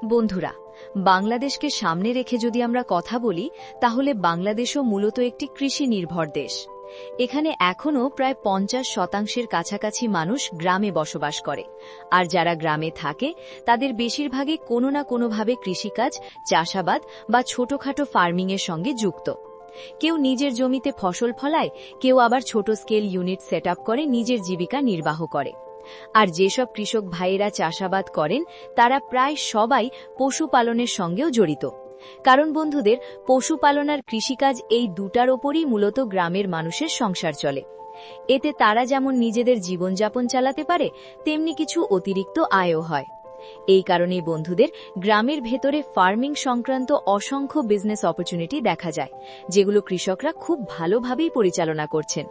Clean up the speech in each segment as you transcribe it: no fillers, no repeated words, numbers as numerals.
বন্ধুরা, বাংলাদেশকে সামনে রেখে যদি আমরা কথা বলি তাহলে বাংলাদেশও মূলত একটি কৃষি নির্ভর দেশ। এখানে এখনও প্রায় 50% কাছাকাছি মানুষ গ্রামে বসবাস করে, আর যারা গ্রামে থাকে তাদের বেশিরভাগই কোনো না কোনোভাবে কৃষিকাজ, চাষাবাদ বা ছোটখাটো ফার্মিংয়ের সঙ্গে যুক্ত। কেউ নিজের জমিতে ফসল ফলায়, কেউ আবার ছোট স্কেল ইউনিট সেট করে নিজের জীবিকা নির্বাহ করে। আর যেসব কৃষক ভাইয়েরা চাষাবাদ করেন তারা প্রায় সবাই পশুপালনের সঙ্গেও জড়িত। কারণ বন্ধুদের, পশুপালন আর কৃষিকাজ এই দুটার ওপরই মূলত গ্রামের মানুষের সংসার চলে। এতে তারা যেমন নিজেদের জীবনযাপন চালাতে পারে, তেমনি কিছু অতিরিক্ত আয়ও হয়। এই কারণেই বন্ধুদের, গ্রামের ভেতরে ফার্মিং সংক্রান্ত অসংখ্য বিজনেস অপরচুনিটি দেখা যায়, যেগুলো কৃষকরা খুব ভালোভাবেই পরিচালনা করছেন।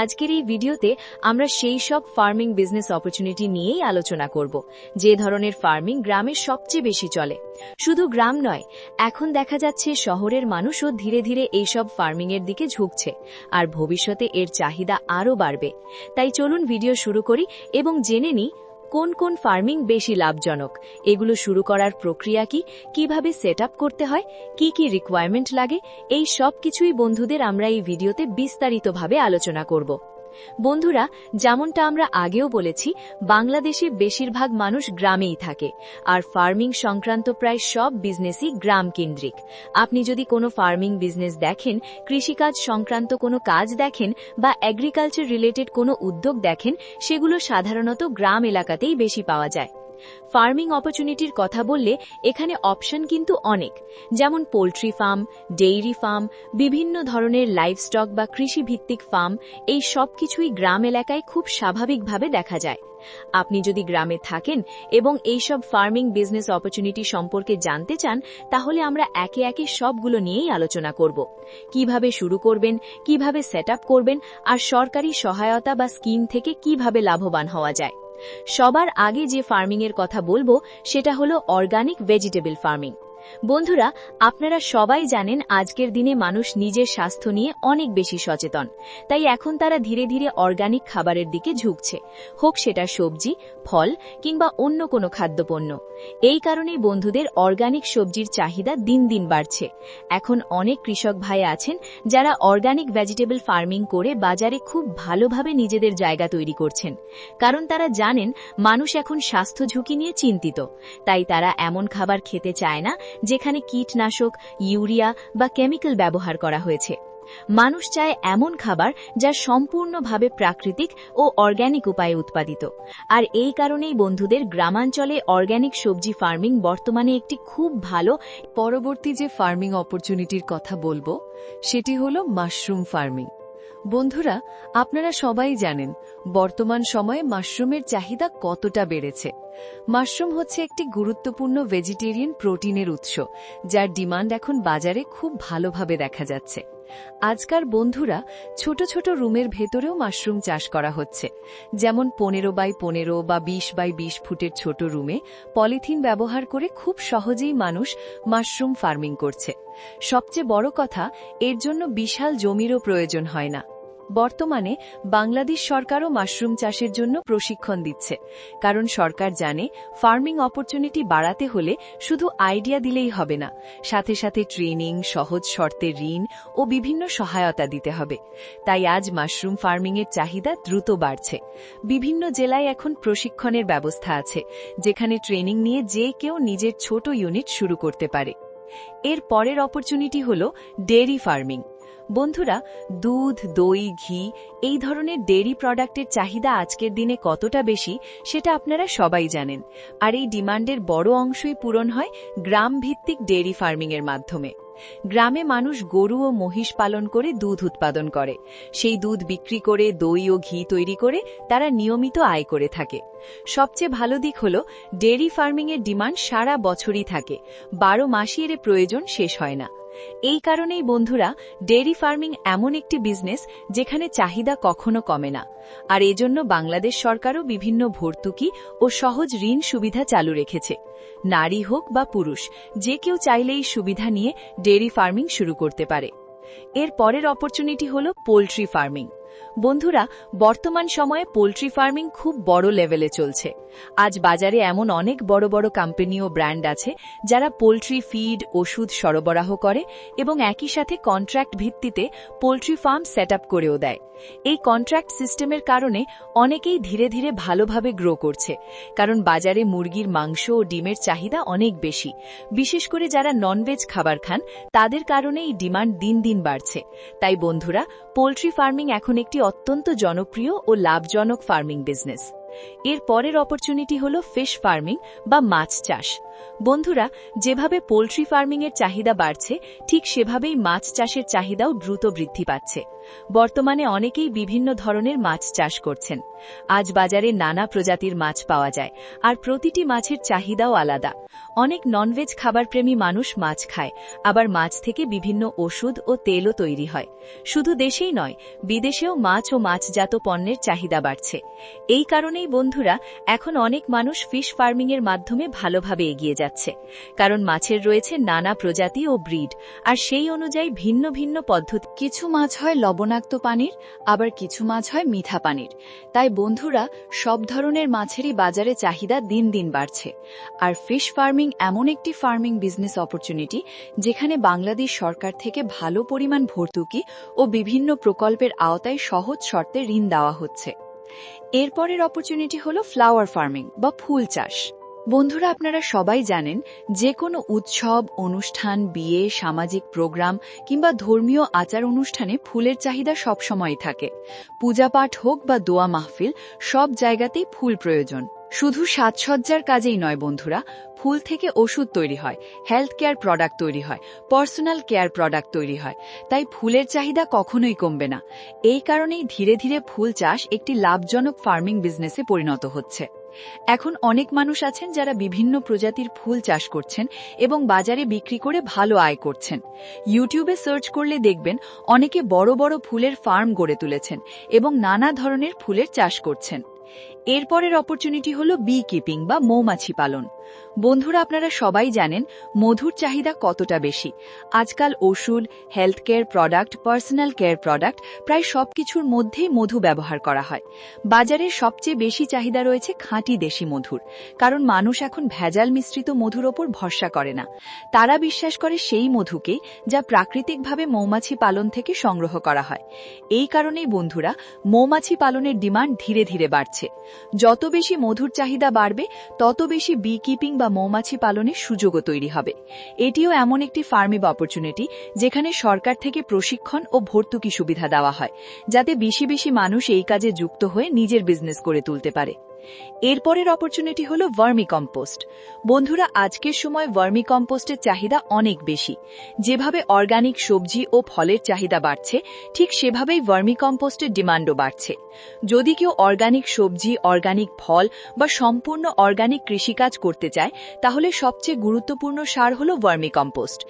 আজকের এই ভিডিওতে আমরা সেই সব ফার্মিং বিজনেস অপরচুনিটি নিয়েই আলোচনা করব, যে ধরনের ফার্মিং গ্রামে সবচেয়ে বেশি চলে। শুধু গ্রাম নয়, এখন দেখা যাচ্ছে শহরের মানুষও ধীরে ধীরে এইসব ফার্মিংয়ের দিকে ঝুঁকছে, আর ভবিষ্যতে এর চাহিদা আরও বাড়বে। তাই চলুন ভিডিও শুরু করি এবং জেনে নিই কোন কোন ফার্মিং বেশি লাভজনক, এগুলো শুরু করার প্রক্রিয়া কি, কিভাবে সেট আপ করতে হয়, কি কি রিকোয়ারমেন্ট লাগে, এই সব কিছুই বন্ধুদের আমরা এই ভিডিওতে বিস্তারিতভাবে আলোচনা করব। বন্ধুরা, যেমনটা আমরা আগেও বলেছি, বাংলাদেশে বেশিরভাগ মানুষ গ্রামেই থাকে, আর ফার্মিং সংক্রান্ত প্রায় সব বিজনেসই গ্রাম কেন্দ্রিক। আপনি যদি কোনো ফার্মিং বিজনেস দেখেন, কৃষিকাজ সংক্রান্ত কোনো কাজ দেখেন বা এগ্রিকালচার রিলেটেড কোনো উদ্যোগ দেখেন, সেগুলো সাধারণত গ্রাম এলাকাতেই বেশি পাওয়া যায়। ফার্মিং অপরচুনিটির কথা বললে এখানে অপশন কিন্তু অনেক, যেমন পোল্ট্রি ফার্ম, ডেইরি ফার্ম, বিভিন্ন ধরনের লাইভস্টক বা কৃষিভিত্তিক ফার্ম, এই সব কিছুই গ্রাম এলাকায় খুব স্বাভাবিকভাবে দেখা যায়। আপনি যদি গ্রামে থাকেন এবং এইসব ফার্মিং বিজনেস অপরচুনিটি সম্পর্কে জানতে চান, তাহলে আমরা একে একে সবগুলো নিয়েই আলোচনা করব। কিভাবে শুরু করবেন, কিভাবে সেট আপ করবেন, আর সরকারি সহায়তা বা স্কিম থেকে কিভাবে লাভবান হওয়া যায়। সবার আগে যে ফার্মিংয়ের কথা বলবো সেটা হলো অর্গানিক ভেজিটেবল ফার্মিং। বন্ধুরা, আপনারা সবাই জানেন আজকের দিনে মানুষ নিজের স্বাস্থ্য নিয়ে অনেক বেশি সচেতন, তাই এখন তারা ধীরে ধীরে অর্গানিক খাবারের দিকে ঝুঁকছে, হোক সেটা সবজি, ফল কিংবা অন্য কোনো খাদ্যপণ্য। এই কারণেই বন্ধুদের, অর্গানিক সবজির চাহিদা দিন দিন বাড়ছে। এখন অনেক কৃষক ভাই আছেন যারা অর্গানিক ভেজিটেবল ফার্মিং করে বাজারে খুব ভালোভাবে নিজেদের জায়গা তৈরি করছেন, কারণ তারা জানেন মানুষ এখন স্বাস্থ্য ঝুঁকি নিয়ে চিন্তিত। তাই তারা এমন খাবার খেতে চায় না যেখানে কীটনাশক, ইউরিয়া বা কেমিক্যাল ব্যবহার করা হয়েছে। মানুষ চায় এমন খাবার যা সম্পূর্ণভাবে প্রাকৃতিক ও অর্গানিক উপায়ে উৎপাদিত। আর এই কারণেই বন্ধুদের, গ্রামাঞ্চলে অর্গানিক সবজি ফার্মিং বর্তমানে একটি খুব ভালো। পরবর্তী যে ফার্মিং অপরচুনিটির কথা বলবো সেটি হলো মাশরুম ফার্মিং। বন্ধুরা, আপনারা সবাই জানেন বর্তমান সময়ে মাশরুমের চাহিদা কতটা বেড়েছে। মাশরুম হচ্ছে একটি গুরুত্বপূর্ণ ভেজিটেরিয়ান প্রোটিনের উৎস, যার ডিমান্ড এখন বাজারে খুব ভালোভাবে দেখা যাচ্ছে। আজকাল বন্ধুরা, ছোট ছোট রুমের ভেতরেও মাশরুম চাষ করা হচ্ছে, যেমন 15x15 বা 20x20 ফুটের ছোট রুমে পলিথিন ব্যবহার করে খুব সহজেই মানুষ মাশরুম ফার্মিং করছে। সবচেয়ে বড় কথা, এর জন্য বিশাল জমিরও প্রয়োজন হয় না। বর্তমানে বাংলাদেশ সরকারও মাশরুম চাষের জন্য প্রশিক্ষণ দিচ্ছে, কারণ সরকার জানে ফার্মিং অপরচুনিটি বাড়াতে হলে শুধু আইডিয়া দিলেই হবে না, সাথে সাথে ট্রেনিং, সহজ শর্তে ঋণ ও বিভিন্ন সহায়তা দিতে হবে। তাই আজ মাশরুম ফার্মিংয়ের চাহিদা দ্রুত বাড়ছে। বিভিন্ন জেলায় এখন প্রশিক্ষণের ব্যবস্থা আছে, যেখানে ট্রেনিং নিয়ে যে কেউ নিজের ছোট ইউনিট শুরু করতে পারে। এর পরের অপরচুনিটি হল ডেয়ারি ফার্মিং। বন্ধুরা, দুধ, দই, ঘি এই ধরনের ডেয়ারি প্রোডাক্টের চাহিদা আজকের দিনে কতটা বেশি সেটা আপনারা সবাই জানেন, আর এই ডিমান্ডের বড় অংশই পূরণ হয় গ্রাম ভিত্তিক ডেয়ারি ফার্মিংয়ের মাধ্যমে। গ্রামে মানুষ গরু ও মহিষ পালন করে দুধ উৎপাদন করে, সেই দুধ বিক্রি করে দই ও ঘি তৈরি করে তারা নিয়মিত আয় করে থাকে। সবচেয়ে ভালো দিক হল ডেয়ারি ফার্মিংয়ের ডিমান্ড সারা বছরই থাকে, 12 মাসই এর প্রয়োজন শেষ হয় না। এই কারণেই বন্ধুরা, ডেয়ারি ফার্মিং এমন একটি বিজনেস যেখানে চাহিদা কখনো কমে না। আর এজন্য বাংলাদেশ সরকারও বিভিন্ন ভর্তুকি ও সহজ ঋণ সুবিধা চালু রেখেছে। নারী হোক বা পুরুষ, যে কেউ চাইলে এই সুবিধা নিয়ে ডেয়ারি ফার্মিং শুরু করতে পারে। এর পরের অপরচুনিটি হল পোল্ট্রি ফার্মিং। বন্ধুরা, বর্তমান সময়ে পোল্ট্রি ফার্মিং খুব বড় লেভেলে চলছে। আজ বাজারে এমন অনেক বড় বড় কোম্পানি ও ব্র্যান্ড আছে যারা পোল্ট্রি ফিড, ওষুধ সরবরাহ করে এবং একই সাথে কন্ট্রাক্ট ভিত্তিতে পোল্ট্রি ফার্ম সেট আপ করেও দেয়। এই কন্ট্রাক্ট সিস্টেমের কারণে অনেকেই ধীরে ধীরে ভালোভাবে গ্রো করছে, কারণ বাজারে মুরগির মাংস ও ডিমের চাহিদা অনেক বেশি। বিশেষ করে যারা ননভেজ খাবার খান তাদের কারণে এই ডিমান্ড দিন দিন বাড়ছে। তাই বন্ধুরা, পোল্ট্রি ফার্মিং এখন একটি অত্যন্ত জনপ্রিয় ও লাভজনক ফার্মিং বিজনেস। এর পরের অপরচুনিটি হল ফিশ ফার্মিং বা মাছ চাষ। বন্ধুরা, যেভাবে পোল্ট্রি ফার্মিং এর চাহিদা বাড়ছে, ঠিক সেভাবেই মাছ চাষের চাহিদাও দ্রুত বৃদ্ধি পাচ্ছে। বর্তমানে অনেকেই বিভিন্ন ধরনের মাছ চাষ করছেন। আজ বাজারে নানা প্রজাতির মাছ পাওয়া যায়, আর প্রতিটি মাছের চাহিদাও আলাদা। অনেক ননভেজ খাবারপ্রেমী মানুষ মাছ খায়, আবার মাছ থেকে বিভিন্ন ওষুধ ও তেলও তৈরি হয়। শুধু দেশেই নয়, বিদেশেও মাছ ও মাছজাত পণ্যের চাহিদা বাড়ছে। এই কারণেই বন্ধুরা, এখন অনেক মানুষ ফিশ ফার্মিং এর মাধ্যমে ভালোভাবে এগিয়ে যাচ্ছে, কারণ মাছের রয়েছে নানা প্রজাতি ও ব্রিড, আর সেই অনুযায়ী ভিন্ন ভিন্ন পদ্ধতি। কিছু মাছ হয় লবণাক্ত পানির, আবার কিছু মাছ হয় মিঠা পানির। তাই বন্ধুরা, সব ধরনের মাছেরই বাজারে চাহিদা দিন দিন বাড়ছে। আর ফিশ ফার্মিং এমন একটি ফার্মিং বিজনেস অপরচুনিটি যেখানে বাংলাদেশ সরকার থেকে ভালো পরিমাণ ভর্তুকি ও বিভিন্ন প্রকল্পের আওতায় সহজ শর্তে ঋণ দেওয়া হচ্ছে। এরপরের অপরচুনিটি হল ফ্লাওয়ার ফার্মিং বা ফুল চাষ। বন্ধুরা, আপনারা সবাই জানেন, যে কোনো উৎসব, অনুষ্ঠান, বিয়ে, সামাজিক প্রোগ্রাম কিংবা ধর্মীয় আচার অনুষ্ঠানে ফুলের চাহিদা সবসময়ই থাকে। পূজাপাঠ হোক বা দোয়া মাহফিল, সব জায়গাতেই ফুল প্রয়োজন। শুধু সাজসজ্জার কাজেই নয় বন্ধুরা, ফুল থেকে ওষুধ তৈরি হয়, হেলথ কেয়ার প্রোডাক্ট তৈরি হয়, পার্সোনাল কেয়ার প্রোডাক্ট তৈরি হয়। তাই ফুলের চাহিদা কখনোই কমবে না। এই কারণেই ধীরে ধীরে ফুল চাষ একটি লাভজনক ফার্মিং বিজনেসে পরিণত হচ্ছে। এখন অনেক মানুষ আছেন যারা বিভিন্ন প্রজাতির ফুল চাষ করছেন এবং বাজারে বিক্রি করে ভালো আয় করছেন। ইউটিউবে সার্চ করলে দেখবেন অনেকে বড় বড় ফুলের ফার্ম গড়ে তুলেছেন এবং নানা ধরনের ফুলের চাষ করছেন। এরপরের অপরচুনিটি হল বি কিপিং বা মৌমাছি পালন। বন্ধুরা, আপনারা সবাই জানেন মধুর চাহিদা কতটা বেশি। আজকাল ওষুধ, health care product, personal care product, প্রায় সবকিছুর মধ্যেই মধু ব্যবহার করা হয়। বাজারের সবচেয়ে বেশি চাহিদা রয়েছে খাঁটি দেশি মধুর, কারণ মানুষ এখন ভেজাল মিশ্রিত মধুর ওপর ভরসা করে না। তারা বিশ্বাস করে সেই মধুকে, যা প্রাকৃতিকভাবে মৌমাছি পালন থেকে সংগ্রহ করা হয়। এই কারণেই বন্ধুরা, মৌমাছি পালনের ডিমান্ড ধীরে ধীরে বাড়ছে। যত বেশি মধুর চাহিদা বাড়বে, তত বেশি বি কিপিং বা মৌমাছি পালনের সুযোগও তৈরি হবে। এটিও এমন একটি ফার্মিং অপরচুনিটি যেখানে সরকার থেকে প্রশিক্ষণ ও ভর্তুকি সুবিধা দেওয়া হয়, যাতে বেশি বেশি মানুষ এই কাজে যুক্ত হয়ে নিজের বিজনেস করে তুলতে পারে। এরপরের অপরচুনিটি হল ভার্মি কম্পোস্ট। বন্ধুরা, আজকের সময় ভার্মি কম্পোস্টের চাহিদা অনেক বেশি। যেভাবে অর্গানিক সবজি ও ফলের চাহিদা বাড়ছে, ঠিক সেভাবেই ভার্মি কম্পোস্টের ডিমান্ডও বাড়ছে। যদি কেউ অর্গানিক সবজি, অর্গানিক ফল বা সম্পূর্ণ অর্গানিক কৃষিকাজ করতে চায়, তাহলে সবচেয়ে গুরুত্বপূর্ণ সার হল ভার্মি কম্পোস্ট।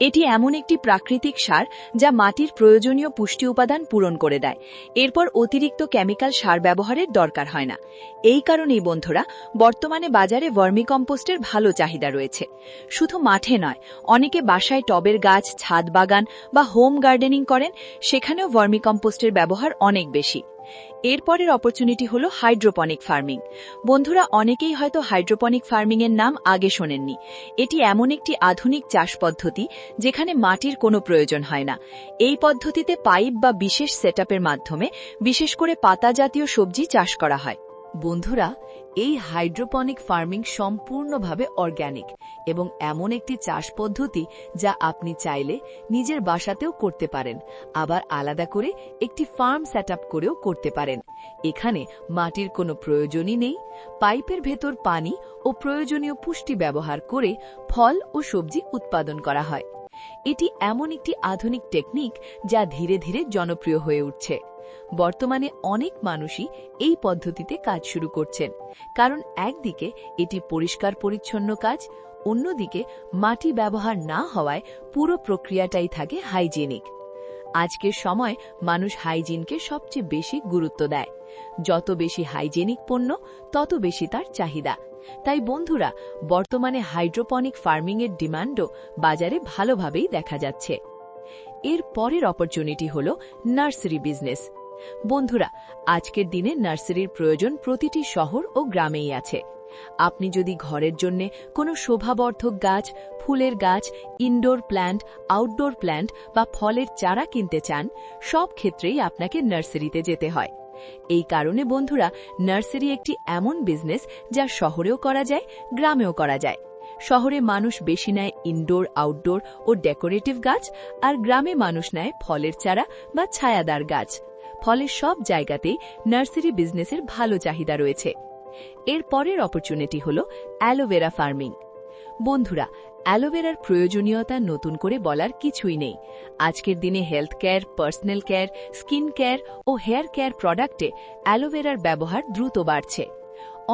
এটি এমন একটি প্রাকৃতিক সার যা মাটির প্রয়োজনীয় পুষ্টি উপাদান পূরণ করে দেয়। এরপর অতিরিক্ত কেমিক্যাল সার ব্যবহারের দরকার হয় না। এই কারণেই বন্ধুরা, বর্তমানে বাজারে ভার্মি কম্পোস্টের ভালো চাহিদা রয়েছে। শুধু মাঠে নয়, অনেকে বাসায় টবের গাছ, ছাদ বাগান বা হোম গার্ডেনিং করেন, সেখানেও ভার্মি কম্পোস্টের ব্যবহার অনেক বেশি। এরপরের অপরচুনিটি হল হাইড্রোপনিক ফার্মিং। বন্ধুরা, অনেকেই হয়তো হাইড্রোপনিক ফার্মিং এর নাম আগে শোনেননি। এটি এমন একটি আধুনিক চাষ পদ্ধতি যেখানে মাটির কোনো প্রয়োজন হয় না। এই পদ্ধতিতে পাইপ বা বিশেষ সেটআপের মাধ্যমে বিশেষ করে পাতা জাতীয় সবজি চাষ করা হয়। বন্ধুরা, এই হাইড্রোপনিক ফার্মিং সম্পূর্ণভাবে অর্গ্যানিক এবং এমন একটি চাষ পদ্ধতি যা আপনি চাইলে নিজের বাসাতেও করতে পারেন, আবার আলাদা করে একটি ফার্ম সেটআপ করেও করতে পারেন। এখানে মাটির কোনো প্রয়োজনই নেই। পাইপের ভেতর পানি ও প্রয়োজনীয় পুষ্টি ব্যবহার করে ফল ও সবজি উৎপাদন করা হয়। এটি এমন একটি আধুনিক টেকনিক যা ধীরে ধীরে জনপ্রিয় হয়ে উঠছে। বর্তমানে অনেক মানুষই এই পদ্ধতিতে কাজ শুরু করছেন, কারণ একদিকে এটি পরিষ্কার পরিচ্ছন্ন কাজ, অন্যদিকে মাটি ব্যবহার না হওয়ায় পুরো প্রক্রিয়াটাই থাকে হাইজিনিক। আজকের সময় মানুষ হাইজিনকে সবচেয়ে বেশি গুরুত্ব দেয়। যত বেশি হাইজেনিক পণ্য, তত বেশি তার চাহিদা। তাই বন্ধুরা, বর্তমানে হাইড্রোপনিক ফার্মিং এর ডিমান্ডও বাজারে ভালোভাবেই দেখা যাচ্ছে। এর পরের অপরচুনিটি হল নার্সারি বিজনেস। বন্ধুরা, আজকের দিনে নার্সারির প্রয়োজন প্রতিটি শহর ও গ্রামেই আছে। আপনি যদি ঘরের জন্য কোনো শোভাবর্ধক গাছ, ফুলের গাছ, ইনডোর প্ল্যান্ট, আউটডোর প্ল্যান্ট বা ফলের চারা কিনতে চান, সব ক্ষেত্রেই আপনাকে নার্সারিতে যেতে হয়। এই কারণে বন্ধুরা, নার্সারি একটি এমন বিজনেস যা শহরেও করা যায়, গ্রামেও করা যায়। শহরে মানুষ বেশি নেয় ইনডোর, আউটডোর ও ডেকোরেটিভ গাছ, আর গ্রামে মানুষ নেয় ফলের চারা বা ছায়াদার গাছ। ফলে সব জায়গাতেই নার্সারি বিজনেসের ভালো চাহিদা রয়েছে। এর পরের অপরচুনিটি হল অ্যালোভেরা ফার্মিং। বন্ধুরা, অ্যালোভেরার প্রয়োজনীয়তা নতুন করে বলার কিছুই নেই। আজকের দিনে health care, personal care, skin care ও হেয়ার কেয়ার প্রোডাক্টে অ্যালোভেরার ব্যবহার দ্রুত বাড়ছে।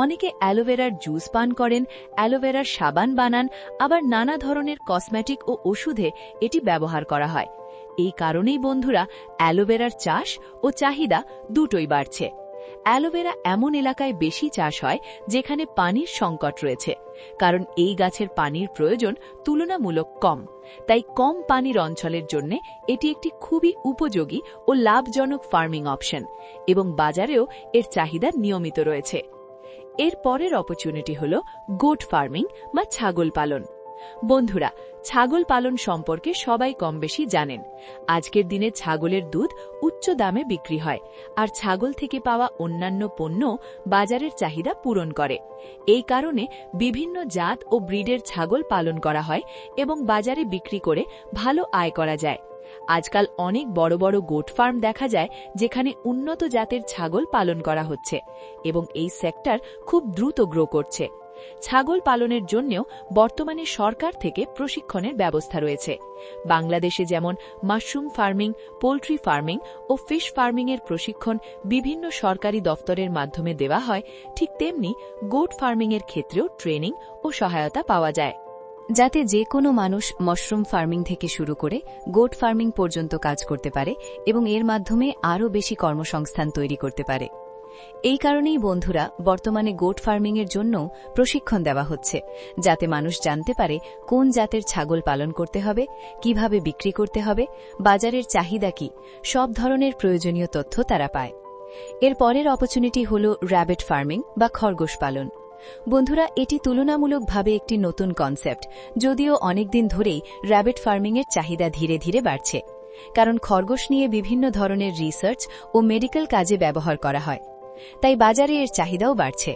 অনেকে অ্যালোভেরার জুস পান করেন, অ্যালোভেরার সাবান বানান, আবার নানা ধরনের কসমেটিক ও ওষুধে এটি ব্যবহার করা হয়। এই কারণেই বন্ধুরা, অ্যালোভেরার চাষ ও চাহিদা দুটোই বাড়ছে। অ্যালোভেরা এমন এলাকায় বেশি চাষ হয় যেখানে পানির সংকট রয়েছে, কারণ এই গাছের পানির প্রয়োজন তুলনামূলক কম। তাই কম পানির অঞ্চলের জন্য এটি একটি খুবই উপযোগী ও লাভজনক ফার্মিং অপশন, এবং বাজারেও এর চাহিদা নিয়মিত রয়েছে। এর পরের অপরচুনিটি হল গোট ফার্মিং বা ছাগল পালন। বন্ধুরা, ছাগল পালন সম্পর্কে সবাই কম বেশি জানেন। আজকের দিনে ছাগলের দুধ উচ্চ দামে বিক্রি হয়, আর ছাগল থেকে পাওয়া অন্যান্য পণ্য বাজারের চাহিদা পূরণ করে। এই কারণে বিভিন্ন জাত ও ব্রিডের ছাগল পালন করা হয় এবং বাজারে বিক্রি করে ভালো আয় করা যায়। আজকাল অনেক বড় বড় গোট ফার্ম দেখা যায় যেখানে উন্নত জাতের ছাগল পালন করা হচ্ছে, এবং এই সেক্টর খুব দ্রুত গ্রো করছে। ছাগল পালনের জন্যও বর্তমানে সরকার থেকে প্রশিক্ষণের ব্যবস্থা রয়েছে। বাংলাদেশে যেমন মাশরুম ফার্মিং, পোল্ট্রি ফার্মিং ও ফিশ ফার্মিংয়ের প্রশিক্ষণ বিভিন্ন সরকারি দফতরের মাধ্যমে দেওয়া হয়, ঠিক তেমনি গোট ফার্মিংয়ের ক্ষেত্রেও ট্রেনিং ও সহায়তা পাওয়া যায়, যাতে যে কোনো মানুষ মাশরুম ফার্মিং থেকে শুরু করে গোট ফার্মিং পর্যন্ত কাজ করতে পারে এবং এর মাধ্যমে আরও বেশি কর্মসংস্থান তৈরি করতে পারে। এই কারণেই বন্ধুরা, বর্তমানে গোট ফার্মিংয়ের জন্য প্রশিক্ষণ দেওয়া হচ্ছে, যাতে মানুষ জানতে পারে কোন জাতের ছাগল পালন করতে হবে, কিভাবে বিক্রি করতে হবে, বাজারের চাহিদা কি, সব ধরনের প্রয়োজনীয় তথ্য তারা পায়। এর পরের অপরচুনিটি হল র্যাবিট ফার্মিং বা খরগোশ পালন। বন্ধুরা, এটি তুলনামূলকভাবে একটি নতুন কনসেপ্ট, যদিও অনেকদিন ধরেই র্যাবিট ফার্মিংয়ের চাহিদা ধীরে ধীরে বাড়ছে, কারণ খরগোশ নিয়ে বিভিন্ন ধরনের রিসার্চ ও মেডিকেল কাজে ব্যবহার করা হয়। তাই বাজারে এর চাহিদাও বাড়ছে।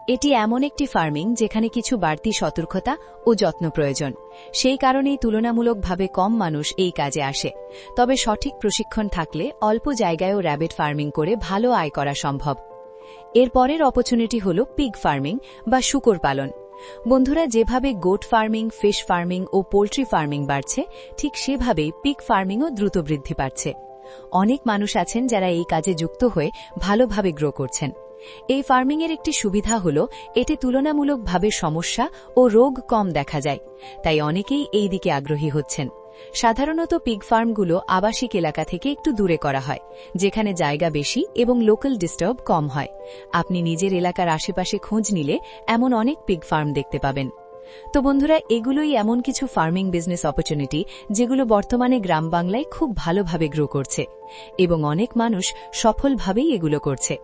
এটি এমন একটি ফার্মিং যেখানে কিছু বাড়তি সতর্কতা ও যত্ন প্রয়োজন। সেই কারণেই তুলনামূলকভাবে কম মানুষ এই কাজে আসে। তবে সঠিক প্রশিক্ষণ থাকলে অল্প জায়গায়ও র্যাবিট ফার্মিং করে ভালো আয় করা সম্ভব। এর পরের অপরচুনিটি হল পিগ ফার্মিং বা শূকর পালন। বন্ধুরা, যেভাবে গোট ফার্মিং, ফিশ ফার্মিং ও পোল্ট্রি ফার্মিং বাড়ছে, ঠিক সেভাবেই পিগ ফার্মিংও দ্রুত বৃদ্ধি পাচ্ছে। অনেক মানুষ আছেন যারা এই কাজে যুক্ত হয়ে ভালোভাবে গ্রো করছেন। এই ফার্মিংয়ের একটি সুবিধা হল এতে তুলনামূলকভাবে সমস্যা ও রোগ কম দেখা যায়, তাই অনেকেই এই দিকে আগ্রহী হচ্ছেন। সাধারণত পিগ ফার্মগুলো আবাসিক এলাকা থেকে একটু দূরে করা হয়, যেখানে জায়গা বেশি এবং লোকাল ডিস্টার্ব কম হয়। আপনি নিজের এলাকার আশেপাশে খোঁজ নিলে এমন অনেক পিগ ফার্ম দেখতে পাবেন। তো বন্ধুরা, এগুলোই এমন কিছু ফার্মিং বিজনেস অপরচুনিটি যেগুলো বর্তমানে গ্রাম বাংলায় খুব ভালোভাবে গ্রো করছে, এবং অনেক মানুষ সফলভাবেই এগুলো করছে।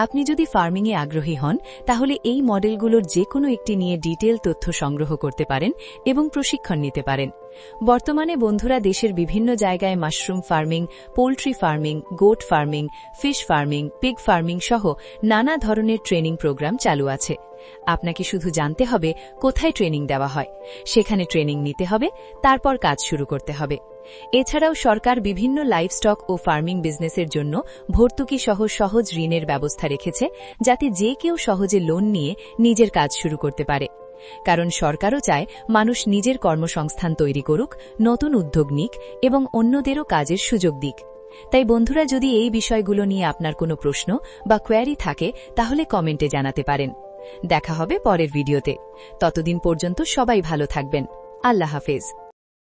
আপনি যদি ফার্মিংয়ে আগ্রহী হন, তাহলে এই মডেলগুলোর যে কোনো একটি নিয়ে ডিটেল তথ্য সংগ্রহ করতে পারেন এবং প্রশিক্ষণ নিতে পারেন। বর্তমানে বন্ধুরা, দেশের বিভিন্ন জায়গায় mushroom farming, poultry farming, goat farming, fish farming, pig farming সহ নানা ধরনের ট্রেনিং প্রোগ্রাম চালু আছে। আপনাকে শুধু জানতে হবে কোথায় ট্রেনিং দেওয়া হয়, সেখানে ট্রেনিং নিতে হবে, তারপর কাজ শুরু করতে হবে। এছাড়াও সরকার বিভিন্ন লাইভস্টক ও ফার্মিং বিজনেসের জন্য ভর্তুকি সহ সহজ ঋণের ব্যবস্থা রেখেছে, যাতে যে কেউ সহজে লোন নিয়ে নিজের কাজ শুরু করতে পারে। কারণ সরকারও চায় মানুষ নিজের কর্মসংস্থান তৈরি করুক, নতুন উদ্যোগ নিক এবং অন্যদেরও কাজের সুযোগ দিক। তাই বন্ধুরা, যদি এই বিষয়গুলো নিয়ে আপনার কোনো প্রশ্ন বা কোয়েরি থাকে, তাহলে কমেন্টে জানাতে পারেন। দেখা হবে পরের ভিডিওতে। ততদিন পর্যন্ত সবাই ভালো থাকবেন। আল্লাহ হাফেজ।